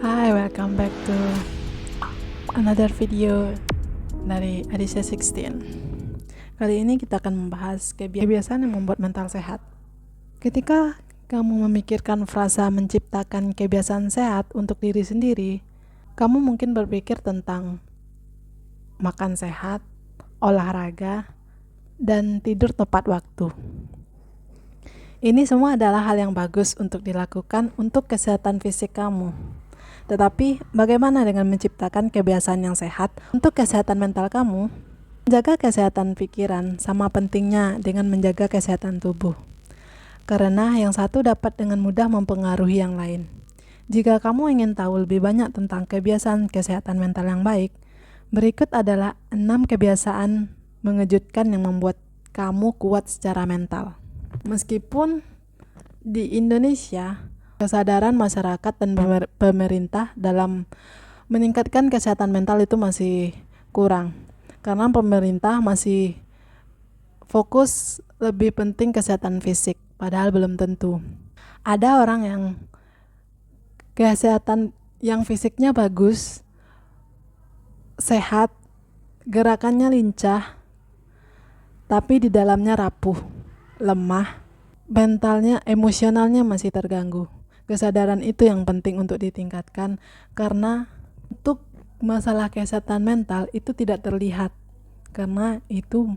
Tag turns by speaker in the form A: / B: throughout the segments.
A: Hi, welcome back to another video dari Adisha 16. Kali ini kita akan membahas kebiasaan yang membuat mental sehat. Ketika kamu memikirkan frasa menciptakan kebiasaan sehat untuk diri sendiri, kamu mungkin berpikir tentang makan sehat, olahraga, dan tidur tepat waktu. Ini semua adalah hal yang bagus untuk dilakukan untuk kesehatan fisik kamu. Tetapi, bagaimana dengan menciptakan kebiasaan yang sehat untuk kesehatan mental kamu? Menjaga kesehatan pikiran sama pentingnya dengan menjaga kesehatan tubuh. Karena yang satu dapat dengan mudah mempengaruhi yang lain. Jika kamu ingin tahu lebih banyak tentang kebiasaan kesehatan mental yang baik, berikut adalah 6 kebiasaan mengejutkan yang membuat kamu kuat secara mental. Meskipun di Indonesia, kesadaran masyarakat dan pemerintah dalam meningkatkan kesehatan mental itu masih kurang. Karena pemerintah masih fokus lebih penting kesehatan fisik, padahal belum tentu. Ada orang yang kesehatan yang fisiknya bagus, sehat, gerakannya lincah, tapi di dalamnya rapuh, lemah, mentalnya, emosionalnya masih terganggu. Kesadaran itu yang penting untuk ditingkatkan, karena untuk masalah kesehatan mental itu tidak terlihat, karena itu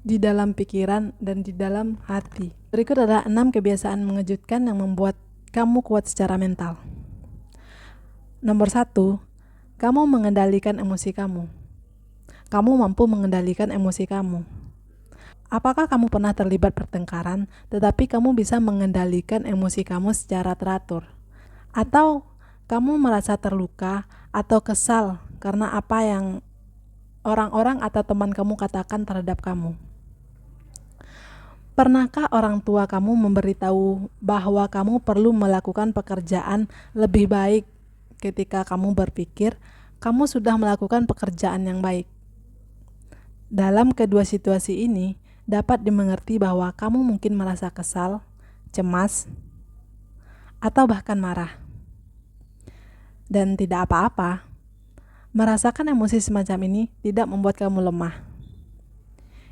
A: di dalam pikiran dan di dalam hati. Berikut adalah 6 kebiasaan mengejutkan yang membuat kamu kuat secara mental. Nomor 1, kamu mengendalikan emosi kamu. Kamu mampu mengendalikan emosi kamu. Apakah kamu pernah terlibat pertengkaran, tetapi kamu bisa mengendalikan emosi kamu secara teratur? Atau kamu merasa terluka atau kesal karena apa yang orang-orang atau teman kamu katakan terhadap kamu? Pernahkah orang tua kamu memberitahu bahwa kamu perlu melakukan pekerjaan lebih baik ketika kamu berpikir kamu sudah melakukan pekerjaan yang baik? Dalam kedua situasi ini, dapat dimengerti bahwa kamu mungkin merasa kesal, cemas, atau bahkan marah. Dan tidak apa-apa, merasakan emosi semacam ini tidak membuat kamu lemah.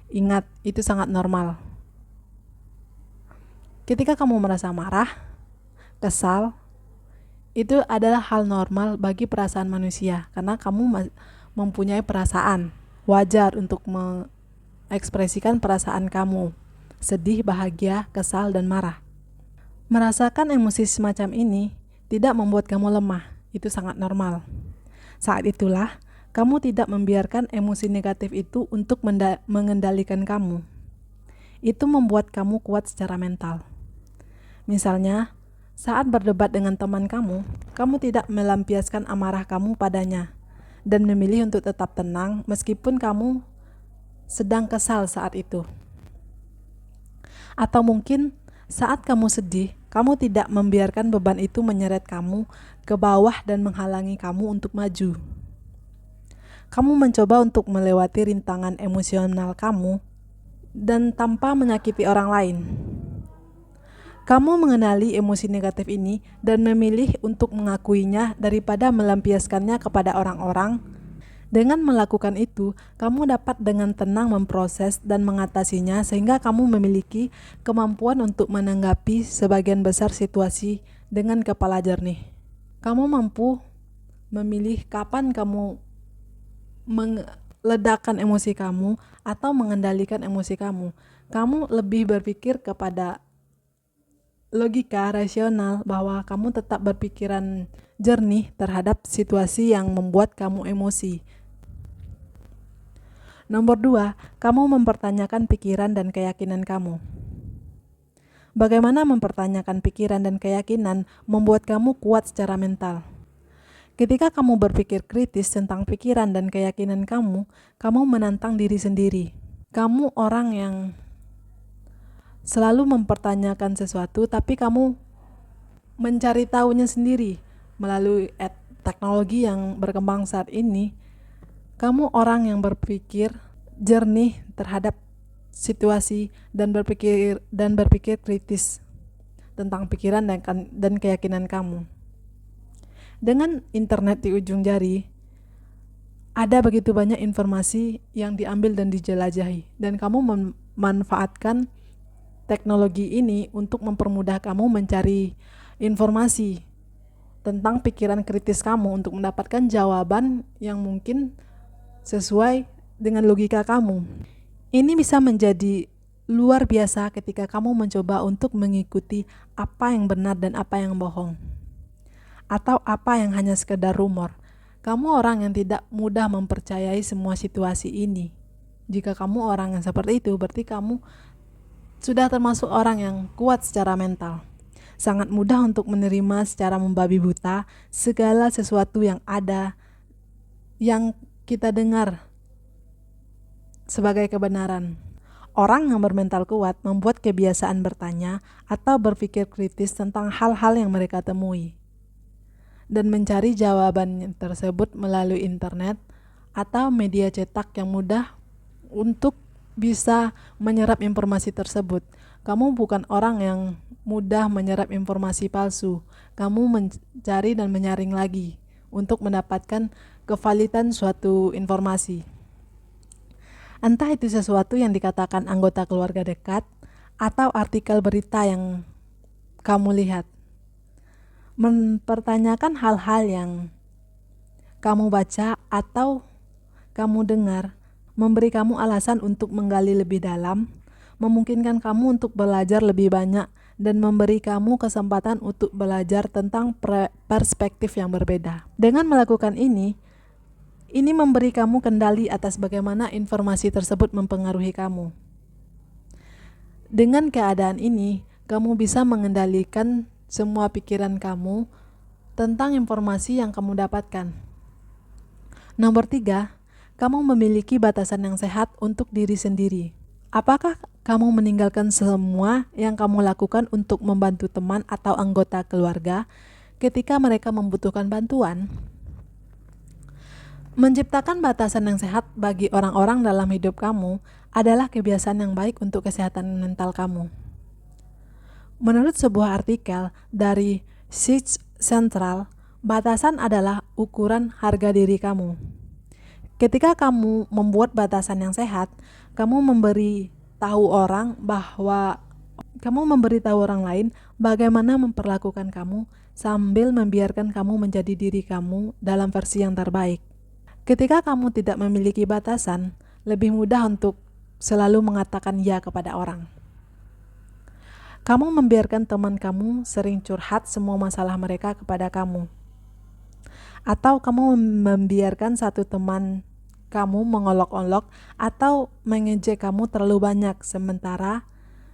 A: Ingat, itu sangat normal. Ketika kamu merasa marah, kesal, itu adalah hal normal bagi perasaan manusia, karena kamu mempunyai perasaan. Wajar untuk ekspresikan perasaan kamu, sedih, bahagia, kesal, dan marah. Merasakan emosi semacam ini tidak membuat kamu lemah, itu sangat normal. Saat itulah, kamu tidak membiarkan emosi negatif itu untuk mengendalikan kamu. Itu membuat kamu kuat secara mental. Misalnya, saat berdebat dengan teman kamu tidak melampiaskan amarah kamu padanya, dan memilih untuk tetap tenang meskipun kamu sedang kesal saat itu. Atau mungkin saat kamu sedih, kamu tidak membiarkan beban itu menyeret kamu ke bawah dan menghalangi kamu untuk maju. Kamu mencoba untuk melewati rintangan emosional kamu dan tanpa menyakiti orang lain. Kamu mengenali emosi negatif ini dan memilih untuk mengakuinya daripada melampiaskannya kepada orang-orang. Dengan melakukan itu, kamu dapat dengan tenang memproses dan mengatasinya sehingga kamu memiliki kemampuan untuk menanggapi sebagian besar situasi dengan kepala jernih. Kamu mampu memilih kapan kamu meledakkan emosi kamu atau mengendalikan emosi kamu. Kamu lebih berpikir kepada logika rasional bahwa kamu tetap berpikiran jernih terhadap situasi yang membuat kamu emosi. Nomor 2, kamu mempertanyakan pikiran dan keyakinan kamu. Bagaimana mempertanyakan pikiran dan keyakinan membuat kamu kuat secara mental? Ketika kamu berpikir kritis tentang pikiran dan keyakinan kamu menantang diri sendiri. Kamu orang yang selalu mempertanyakan sesuatu, tapi kamu mencari tahunya sendiri melalui teknologi yang berkembang saat ini. Kamu orang yang berpikir jernih terhadap situasi dan berpikir kritis tentang pikiran dan keyakinan kamu. Dengan internet di ujung jari, ada begitu banyak informasi yang diambil dan dijelajahi, dan kamu memanfaatkan teknologi ini untuk mempermudah kamu mencari informasi tentang pikiran kritis kamu untuk mendapatkan jawaban yang mungkin sesuai dengan logika kamu. Ini bisa menjadi luar biasa ketika kamu mencoba untuk mengikuti apa yang benar dan apa yang bohong, atau apa yang hanya sekedar rumor. Kamu orang yang tidak mudah mempercayai semua situasi ini. Jika kamu orang yang seperti itu, berarti kamu sudah termasuk orang yang kuat secara mental. Sangat mudah untuk menerima secara membabi buta segala sesuatu yang ada, yang kita dengar sebagai kebenaran. Orang yang bermental kuat membuat kebiasaan bertanya atau berpikir kritis tentang hal-hal yang mereka temui, dan mencari jawaban tersebut melalui internet atau media cetak yang mudah untuk bisa menyerap informasi tersebut. Kamu bukan orang yang mudah menyerap informasi palsu. Kamu mencari dan menyaring lagi untuk mendapatkan kevalidan suatu informasi. Entah itu sesuatu yang dikatakan anggota keluarga dekat atau artikel berita yang kamu lihat. Mempertanyakan hal-hal yang kamu baca atau kamu dengar memberi kamu alasan untuk menggali lebih dalam, memungkinkan kamu untuk belajar lebih banyak, dan memberi kamu kesempatan untuk belajar tentang perspektif yang berbeda. Dengan melakukan ini memberi kamu kendali atas bagaimana informasi tersebut mempengaruhi kamu. Dengan keadaan ini, kamu bisa mengendalikan semua pikiran kamu tentang informasi yang kamu dapatkan. Nomor 3, kamu memiliki batasan yang sehat untuk diri sendiri. Apakah kamu meninggalkan semua yang kamu lakukan untuk membantu teman atau anggota keluarga ketika mereka membutuhkan bantuan? Menciptakan batasan yang sehat bagi orang-orang dalam hidup kamu adalah kebiasaan yang baik untuk kesehatan mental kamu. Menurut sebuah artikel dari Search Central, batasan adalah ukuran harga diri kamu. Ketika kamu membuat batasan yang sehat, kamu memberi tahu orang lain bagaimana memperlakukan kamu sambil membiarkan kamu menjadi diri kamu dalam versi yang terbaik. Ketika kamu tidak memiliki batasan, lebih mudah untuk selalu mengatakan ya kepada orang. Kamu membiarkan teman kamu sering curhat semua masalah mereka kepada kamu. Atau kamu membiarkan satu teman kamu mengolok-olok atau mengejek kamu terlalu banyak, sementara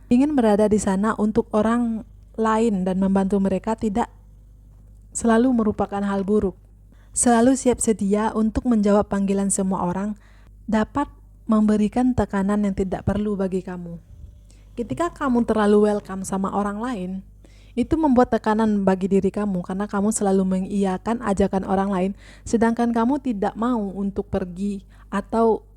A: ingin berada di sana untuk orang lain dan membantu mereka tidak selalu merupakan hal buruk. Selalu siap sedia untuk menjawab panggilan semua orang dapat memberikan tekanan yang tidak perlu bagi kamu. Ketika kamu terlalu welcome sama orang lain, itu membuat tekanan bagi diri kamu karena kamu selalu mengiyakan ajakan orang lain, sedangkan kamu tidak mau untuk pergi atau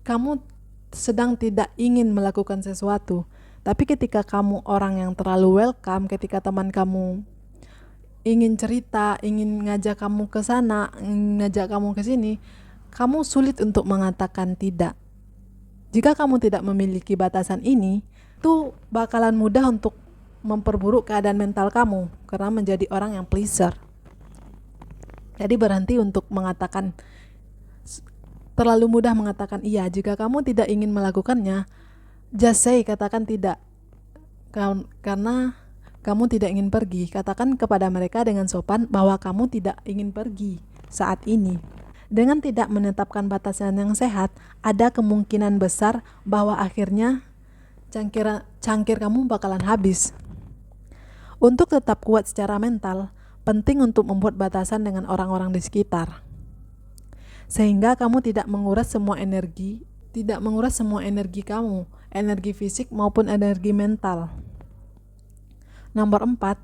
A: kamu sedang tidak ingin melakukan sesuatu. Tapi ketika kamu orang yang terlalu welcome, ketika teman kamu ingin cerita, ingin ngajak kamu ke sana, ngajak kamu ke sini, kamu sulit untuk mengatakan tidak. Jika kamu tidak memiliki batasan ini, itu bakalan mudah untuk memperburuk keadaan mental kamu karena menjadi orang yang pleaser. Jadi berhenti untuk mengatakan, terlalu mudah mengatakan iya. Jika kamu tidak ingin melakukannya, just say, katakan tidak. Karena kamu tidak ingin pergi, katakan kepada mereka dengan sopan bahwa kamu tidak ingin pergi saat ini. Dengan tidak menetapkan batasan yang sehat, ada kemungkinan besar bahwa akhirnya cangkir kamu bakalan habis. Untuk tetap kuat secara mental, penting untuk membuat batasan dengan orang-orang di sekitar. Sehingga kamu tidak menguras semua energi kamu, energi fisik maupun energi mental. Nomor 4,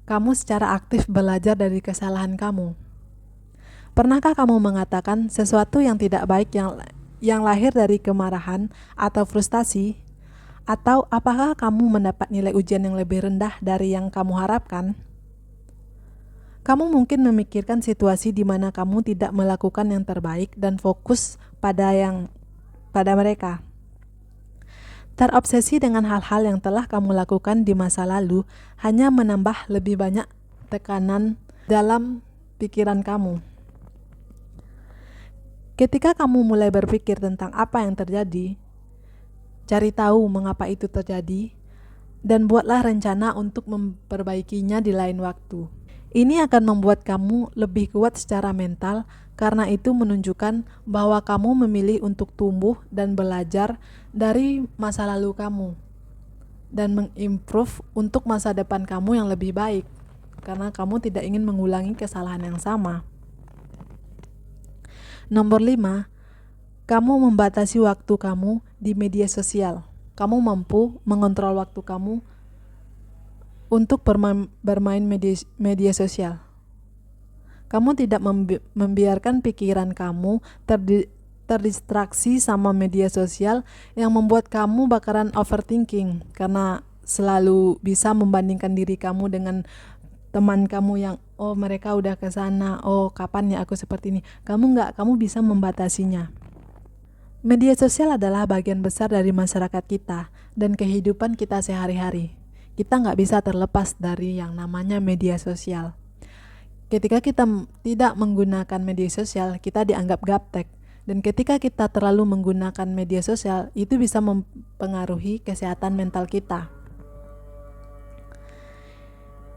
A: kamu secara aktif belajar dari kesalahan kamu. Pernahkah kamu mengatakan sesuatu yang tidak baik yang lahir dari kemarahan atau frustasi? Atau apakah kamu mendapat nilai ujian yang lebih rendah dari yang kamu harapkan? Kamu mungkin memikirkan situasi di mana kamu tidak melakukan yang terbaik dan fokus pada mereka. Terobsesi dengan hal-hal yang telah kamu lakukan di masa lalu hanya menambah lebih banyak tekanan dalam pikiran kamu. Ketika kamu mulai berpikir tentang apa yang terjadi, cari tahu mengapa itu terjadi, dan buatlah rencana untuk memperbaikinya di lain waktu. Ini akan membuat kamu lebih kuat secara mental, karena itu menunjukkan bahwa kamu memilih untuk tumbuh dan belajar dari masa lalu kamu, dan mengimprove untuk masa depan kamu yang lebih baik, karena kamu tidak ingin mengulangi kesalahan yang sama. Nomor 5, kamu membatasi waktu kamu di media sosial. Kamu mampu mengontrol waktu kamu untuk bermain media sosial. Kamu tidak membiarkan pikiran kamu terdistraksi sama media sosial yang membuat kamu bakaran overthinking, karena selalu bisa membandingkan diri kamu dengan teman kamu yang mereka udah ke sana, kapan ya aku seperti ini. Kamu bisa membatasinya. Media sosial adalah bagian besar dari masyarakat kita dan kehidupan kita sehari-hari. Kita nggak bisa terlepas dari yang namanya media sosial. Ketika kita tidak menggunakan media sosial, kita dianggap gaptek. Dan ketika kita terlalu menggunakan media sosial, itu bisa mempengaruhi kesehatan mental kita.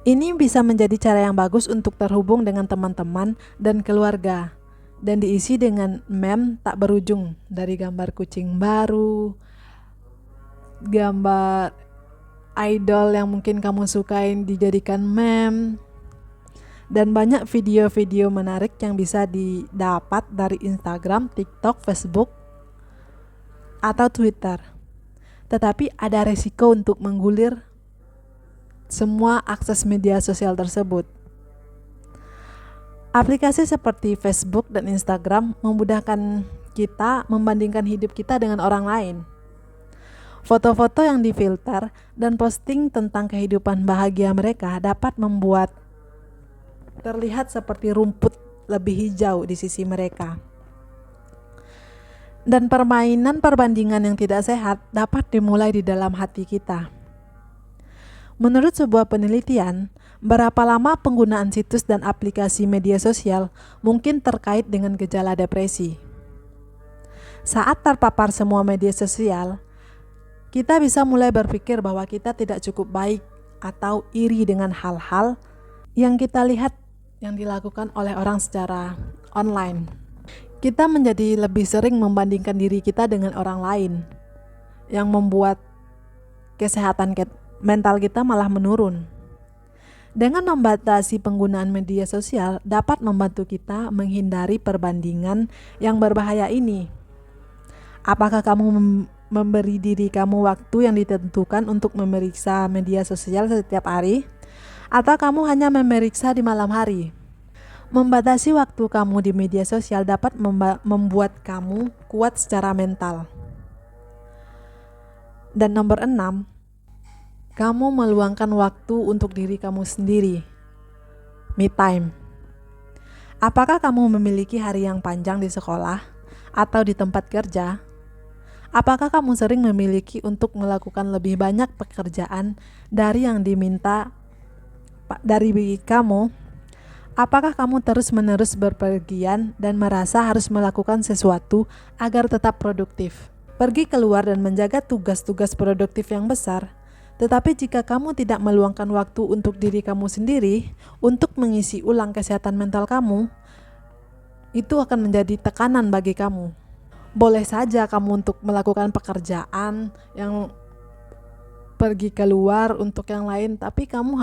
A: Ini bisa menjadi cara yang bagus untuk terhubung dengan teman-teman dan keluarga, dan diisi dengan meme tak berujung, dari gambar kucing baru, gambar idol yang mungkin kamu sukain dijadikan meme, dan banyak video-video menarik yang bisa didapat dari Instagram, TikTok, Facebook, atau Twitter. Tetapi ada resiko untuk menggulir semua akses media sosial tersebut. Aplikasi seperti Facebook dan Instagram memudahkan kita membandingkan hidup kita dengan orang lain. Foto-foto yang difilter dan posting tentang kehidupan bahagia mereka dapat membuat terlihat seperti rumput lebih hijau di sisi mereka. Dan permainan perbandingan yang tidak sehat dapat dimulai di dalam hati kita. Menurut sebuah penelitian, berapa lama penggunaan situs dan aplikasi media sosial mungkin terkait dengan gejala depresi. Saat terpapar semua media sosial, kita bisa mulai berpikir bahwa kita tidak cukup baik atau iri dengan hal-hal yang kita lihat yang dilakukan oleh orang secara online. Kita menjadi lebih sering membandingkan diri kita dengan orang lain, yang membuat kesehatan mental kita malah menurun. Dengan membatasi penggunaan media sosial dapat membantu kita menghindari perbandingan yang berbahaya ini. Apakah kamu memberi diri kamu waktu yang ditentukan untuk memeriksa media sosial setiap hari? Atau kamu hanya memeriksa di malam hari? Membatasi waktu kamu di media sosial dapat membuat kamu kuat secara mental. Dan nomor 6, kamu meluangkan waktu untuk diri kamu sendiri. Me time. Apakah kamu memiliki hari yang panjang di sekolah atau di tempat kerja? Apakah kamu sering memiliki untuk melakukan lebih banyak pekerjaan dari yang diminta dari kamu? Apakah kamu terus-menerus berpergian dan merasa harus melakukan sesuatu agar tetap produktif? Pergi keluar dan menjaga tugas-tugas produktif yang besar. Tetapi jika kamu tidak meluangkan waktu untuk diri kamu sendiri, untuk mengisi ulang kesehatan mental kamu, itu akan menjadi tekanan bagi kamu. Boleh saja kamu untuk melakukan pekerjaan yang pergi keluar untuk yang lain, tapi kamu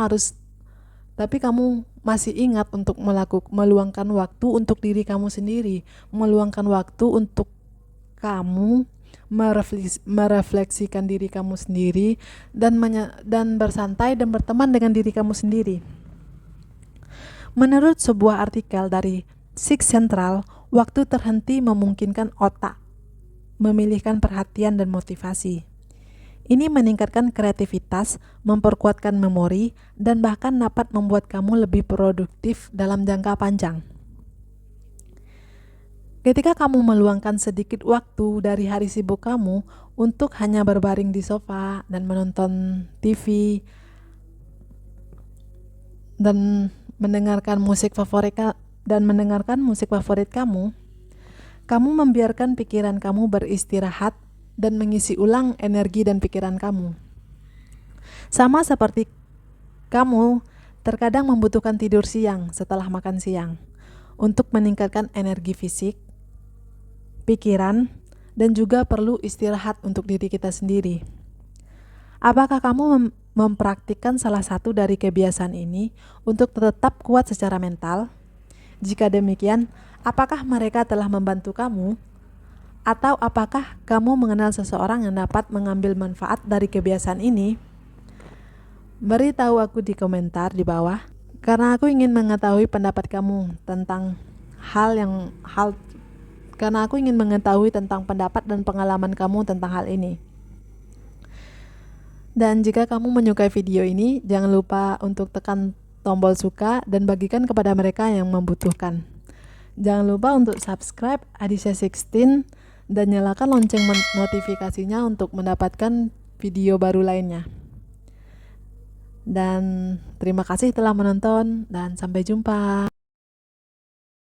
A: masih ingat untuk meluangkan waktu untuk diri kamu sendiri, meluangkan waktu untuk kamu merefleksikan diri kamu sendiri dan bersantai dan berteman dengan diri kamu sendiri. Menurut sebuah artikel dari Six Central, waktu terhenti memungkinkan otak memilihkan perhatian dan motivasi. Ini meningkatkan kreativitas, memperkuatkan memori, dan bahkan dapat membuat kamu lebih produktif dalam jangka panjang. Ketika kamu meluangkan sedikit waktu dari hari sibuk kamu untuk hanya berbaring di sofa dan menonton TV dan mendengarkan musik favorit kamu, kamu membiarkan pikiran kamu beristirahat dan mengisi ulang energi dan pikiran kamu. Sama seperti kamu terkadang membutuhkan tidur siang setelah makan siang untuk meningkatkan energi fisik, pikiran, dan juga perlu istirahat untuk diri kita sendiri. Apakah kamu mempraktikkan salah satu dari kebiasaan ini untuk tetap kuat secara mental? Jika demikian, apakah mereka telah membantu kamu? Atau apakah kamu mengenal seseorang yang dapat mengambil manfaat dari kebiasaan ini? Beritahu aku di komentar di bawah, karena aku ingin mengetahui pendapat kamu tentang karena aku ingin mengetahui tentang pendapat dan pengalaman kamu tentang hal ini. Dan jika kamu menyukai video ini, jangan lupa untuk tekan tombol suka dan bagikan kepada mereka yang membutuhkan. Jangan lupa untuk subscribe Adisha 16 dan nyalakan lonceng notifikasinya untuk mendapatkan video baru lainnya. Dan terima kasih telah menonton dan sampai jumpa.